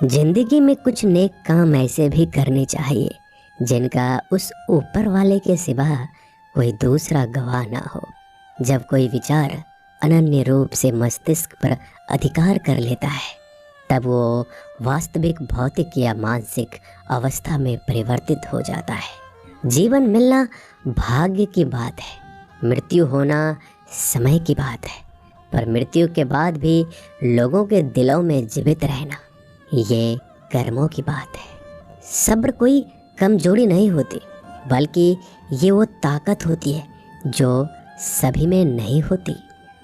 जिंदगी में कुछ नेक काम ऐसे भी करने चाहिए जिनका उस ऊपर वाले के सिवा कोई दूसरा गवाह ना हो। जब कोई विचार अनन्य रूप से मस्तिष्क पर अधिकार कर लेता है तब वो वास्तविक भौतिक या मानसिक अवस्था में परिवर्तित हो जाता है। जीवन मिलना भाग्य की बात है, मृत्यु होना समय की बात है, पर मृत्यु के बाद भी लोगों के दिलों में जीवित रहना ये कर्मों की बात है। सब्र कोई कमजोरी नहीं होती, बल्कि ये वो ताकत होती है जो सभी में नहीं होती।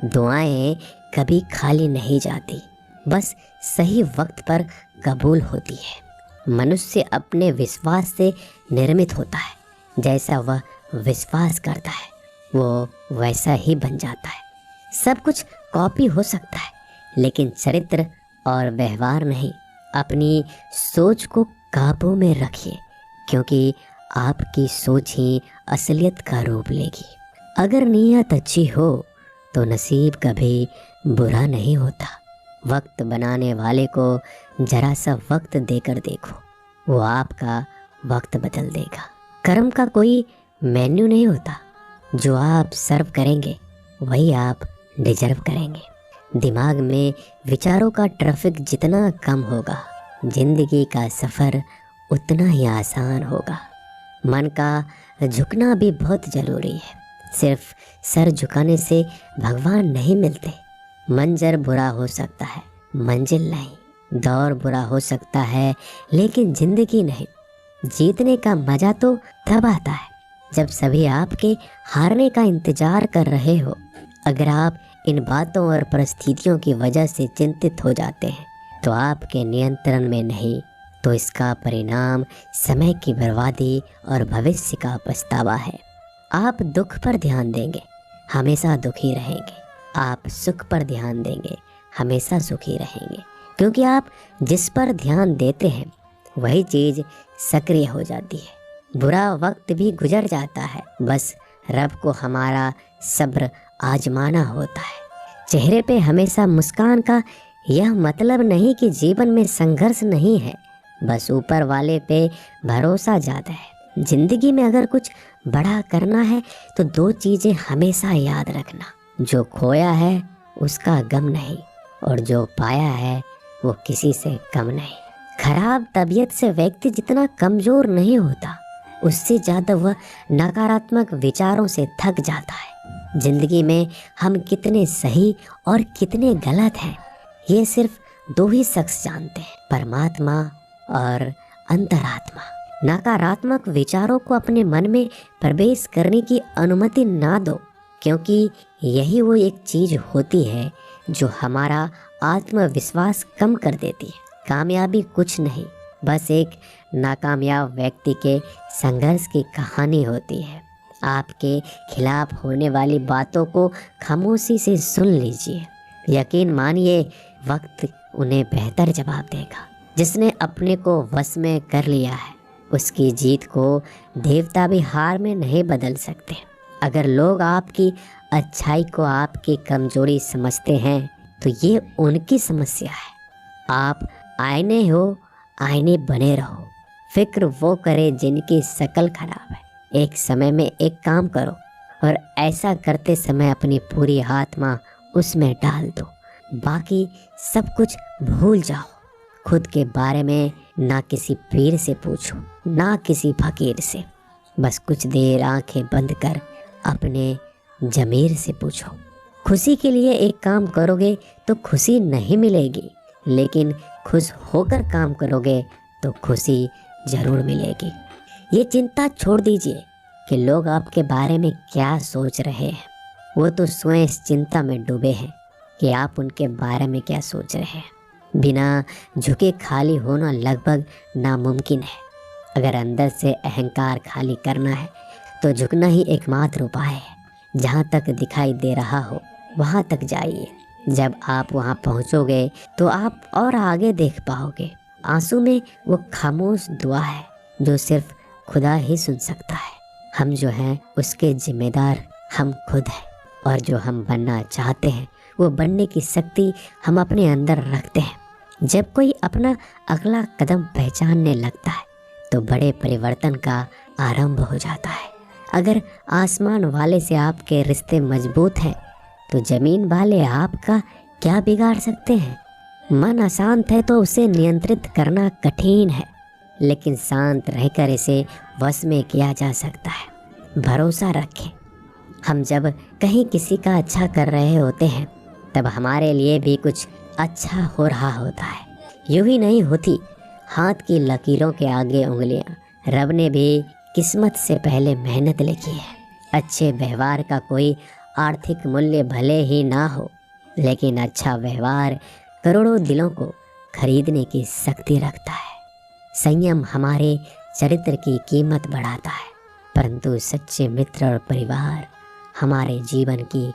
दुआएं कभी खाली नहीं जाती, बस सही वक्त पर कबूल होती है। मनुष्य अपने विश्वास से निर्मित होता है, जैसा वह विश्वास करता है वो वैसा ही बन जाता है। सब कुछ कॉपी हो सकता है, लेकिन चरित्र और व्यवहार नहीं। अपनी सोच को काबू में रखिए, क्योंकि आपकी सोच ही असलियत का रूप लेगी। अगर नीयत अच्छी हो तो नसीब कभी बुरा नहीं होता। वक्त बनाने वाले को जरा सा वक्त देकर देखो, वो आपका वक्त बदल देगा। कर्म का कोई मेन्यू नहीं होता, जो आप सर्व करेंगे वही आप डिजर्व करेंगे। दिमाग में विचारों का ट्रैफिक जितना कम होगा, जिंदगी का सफ़र उतना ही आसान होगा। मन का झुकना भी बहुत ज़रूरी है। सिर्फ सर झुकाने से भगवान नहीं मिलते। मंजर बुरा हो सकता है, मंजिल नहीं। दौर बुरा हो सकता है, लेकिन ज़िंदगी नहीं। जीतने का मज़ा तो तब आता है जब सभी आपके हारने का इंतज़ार कर रहे हो। अगर आप इन बातों और परिस्थितियों की वजह से चिंतित हो जाते हैं तो आपके नियंत्रण में नहीं, तो इसका परिणाम समय की बर्बादी और भविष्य का पछतावा है। आप दुख पर ध्यान देंगे, हमेशा दुखी रहेंगे। आप सुख पर ध्यान देंगे, हमेशा सुखी रहेंगे। क्योंकि आप जिस पर ध्यान देते हैं वही चीज़ सक्रिय हो जाती है। बुरा वक्त भी गुजर जाता है, बस रब को हमारा सब्र आजमाना होता है। चेहरे पे हमेशा मुस्कान का यह मतलब नहीं कि जीवन में संघर्ष नहीं है, बस ऊपर वाले पे भरोसा ज़्यादा है। जिंदगी में अगर कुछ बड़ा करना है तो दो चीज़ें हमेशा याद रखना, जो खोया है उसका गम नहीं, और जो पाया है वो किसी से कम नहीं। खराब तबीयत से व्यक्ति जितना कमज़ोर नहीं होता, उससे ज़्यादा वह नकारात्मक विचारों से थक जाता है। जिंदगी में हम कितने सही और कितने गलत हैं ये सिर्फ दो ही शख्स जानते हैं, परमात्मा और अंतरात्मा। नकारात्मक विचारों को अपने मन में प्रवेश करने की अनुमति ना दो, क्योंकि यही वो एक चीज़ होती है जो हमारा आत्मविश्वास कम कर देती है। कामयाबी कुछ नहीं, बस एक नाकामयाब व्यक्ति के संघर्ष की कहानी होती है। आपके खिलाफ होने वाली बातों को खामोशी से सुन लीजिए। यकीन मानिए वक्त उन्हें बेहतर जवाब देगा। जिसने अपने को वश में कर लिया है उसकी जीत को देवता भी हार में नहीं बदल सकते। अगर लोग आपकी अच्छाई को आपकी कमजोरी समझते हैं तो ये उनकी समस्या है। आप आईने हो, आईने बने रहो। फिक्र वो करे जिनकी शक्ल खराब है। एक समय में एक काम करो और ऐसा करते समय अपनी पूरी आत्मा उसमें डाल दो। बाकी सब कुछ भूल जाओ। खुद के बारे में ना किसी पीर से पूछो, ना किसी फकीर से। बस कुछ देर आंखें बंद कर अपने ज़मीर से पूछो। खुशी के लिए एक काम करोगे तो खुशी नहीं मिलेगी, लेकिन खुश होकर काम करोगे तो खुशी ज़रूर मिलेगी। ये चिंता छोड़ दीजिए कि लोग आपके बारे में क्या सोच रहे हैं। वो तो स्वयं इस चिंता में डूबे हैं कि आप उनके बारे में क्या सोच रहे हैं। बिना झुके खाली होना लगभग नामुमकिन है। अगर अंदर से अहंकार खाली करना है तो झुकना ही एकमात्र उपाय है। जहाँ तक दिखाई दे रहा हो वहाँ तक जाइए। जब आप वहाँ पहुँचोगे तो आप और आगे देख पाओगे। आंसू में वो खामोश दुआ है जो सिर्फ खुदा ही सुन सकता है। हम जो हैं उसके जिम्मेदार हम खुद हैं, और जो हम बनना चाहते हैं वो बनने की शक्ति हम अपने अंदर रखते हैं। जब कोई अपना अगला कदम पहचानने लगता है तो बड़े परिवर्तन का आरंभ हो जाता है। अगर आसमान वाले से आपके रिश्ते मजबूत हैं तो ज़मीन वाले आपका क्या बिगाड़ सकते हैं। मन अशांत है तो उसे नियंत्रित करना कठिन है, लेकिन शांत रहकर इसे वश में किया जा सकता है। भरोसा रखें, हम जब कहीं किसी का अच्छा कर रहे होते हैं तब हमारे लिए भी कुछ अच्छा हो रहा होता है। यूं ही नहीं होती हाथ की लकीरों के आगे उंगलियां। रब ने भी किस्मत से पहले मेहनत लिखी है। अच्छे व्यवहार का कोई आर्थिक मूल्य भले ही ना हो, लेकिन अच्छा व्यवहार करोड़ों दिलों को खरीदने की शक्ति रखता है। संयम हमारे चरित्र की कीमत बढ़ाता है, परंतु सच्चे मित्र और परिवार हमारे जीवन की